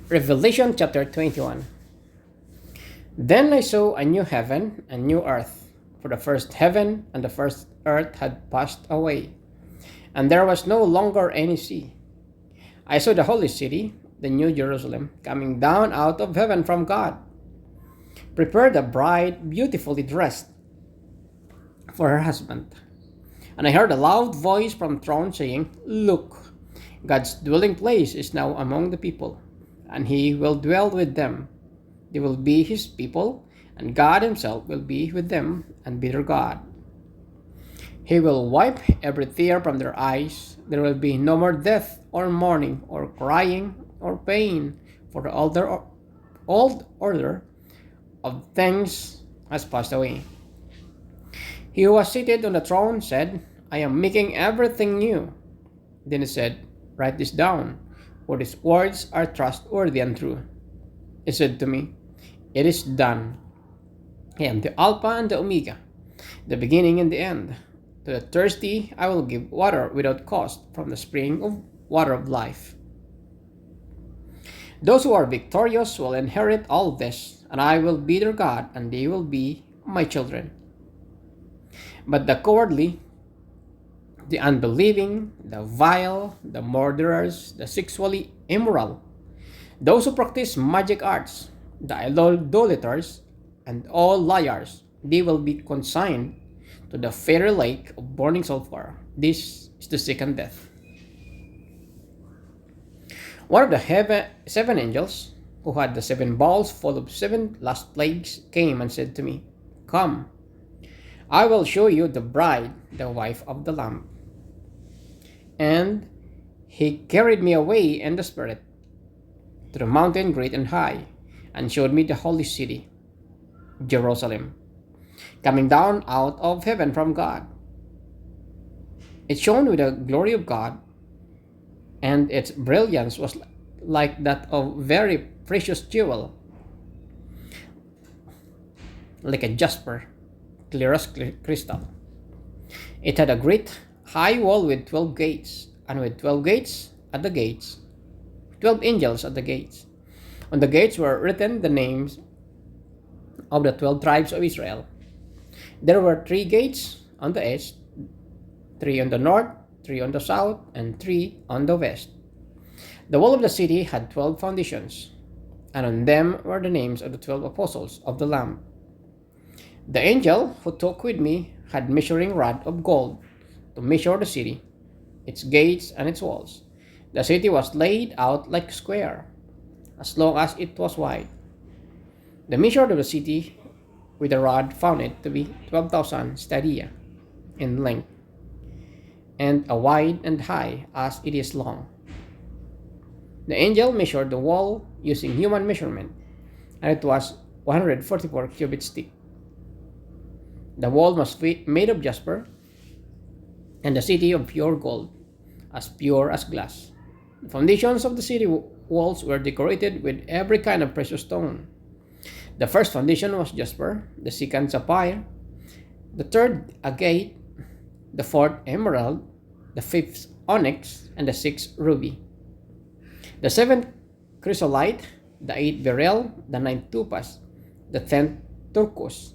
Revelation chapter 21. Then I saw a new heaven and new earth, for the first heaven and the first earth had passed away, and there was no longer any sea. I saw the holy city, the new Jerusalem, coming down out of heaven from God, prepared a bride beautifully dressed for her husband. And I heard a loud voice from the throne saying, "Look, God's dwelling place is now among the people, and he will dwell with them. They will be his people, and God himself will be with them and be their God. He will wipe every tear from their eyes. There will be no more death, or mourning, or crying, or pain, for the old order of things has passed away." He who was seated on the throne said, "I am making everything new." Then he said, "Write this down, for these words are trustworthy and true." He said to me, "It is done. I am the Alpha and the Omega, the beginning and the end. To the thirsty I will give water without cost from the spring of water of life. Those who are victorious will inherit all this, and I will be their God, and they will be my children. But the cowardly, the unbelieving, the vile, the murderers, the sexually immoral, those who practice magic arts, the idolaters, and all liars, they will be consigned to the fiery lake of burning sulfur. This is the second death." One of the seven angels, who had the seven bowls full of seven last plagues, came and said to me, "Come, I will show you the bride, the wife of the Lamb." And he carried me away in the Spirit to the mountain great and high, and showed me the holy city, Jerusalem, coming down out of heaven from God. It shone with the glory of God, and its brilliance was like that of very precious jewel, like a jasper, clear as crystal. It had a great high wall with 12 gates, and with 12 gates at the gates, 12 angels at the gates. On the gates were written the names of the 12 tribes of Israel. There were 3 gates on the east, 3 on the north, 3 on the south, and 3 on the west. The wall of the city had 12 foundations, and on them were the names of the 12 apostles of the Lamb. The angel who talked with me had measuring rod of gold to measure the city, its gates and its walls. The city was laid out like a square, as long as it was wide. The measure of the city with the rod found it to be 12,000 stadia in length, and as wide and high as it is long. The angel measured the wall using human measurement, and it was 144 cubits thick. The wall was made of jasper, and the city of pure gold, as pure as glass. The foundations of the city walls were decorated with every kind of precious stone. The first foundation was jasper, the second sapphire, the third agate, the fourth emerald, the fifth onyx, and the sixth ruby. The seventh chrysolite, the eighth beryl, the ninth topaz, the 10th turquoise,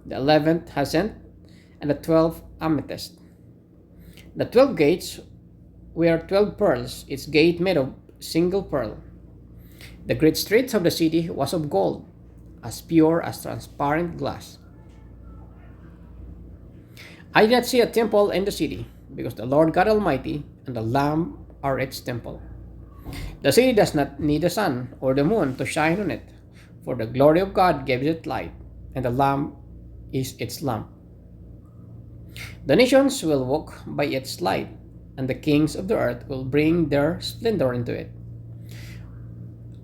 the 11th jacinth, and the 12th amethyst. The 12 gates were 12 pearls, each gate made of single pearl. The great streets of the city was of gold, as pure as transparent glass. I did not see a temple in the city, because the Lord God Almighty and the Lamb are its temple. The city does not need the sun or the moon to shine on it, for the glory of God gives it light, and the Lamb is its lamp. The nations will walk by its light, and the kings of the earth will bring their splendor into it.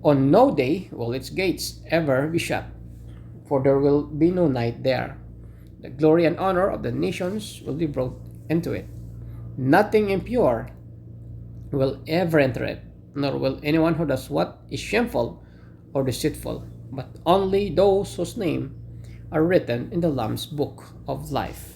On no day will its gates ever be shut, for there will be no night there. The glory and honor of the nations will be brought into it. Nothing impure will ever enter it, nor will anyone who does what is shameful or deceitful, but only those whose names are written in the Lamb's book of life.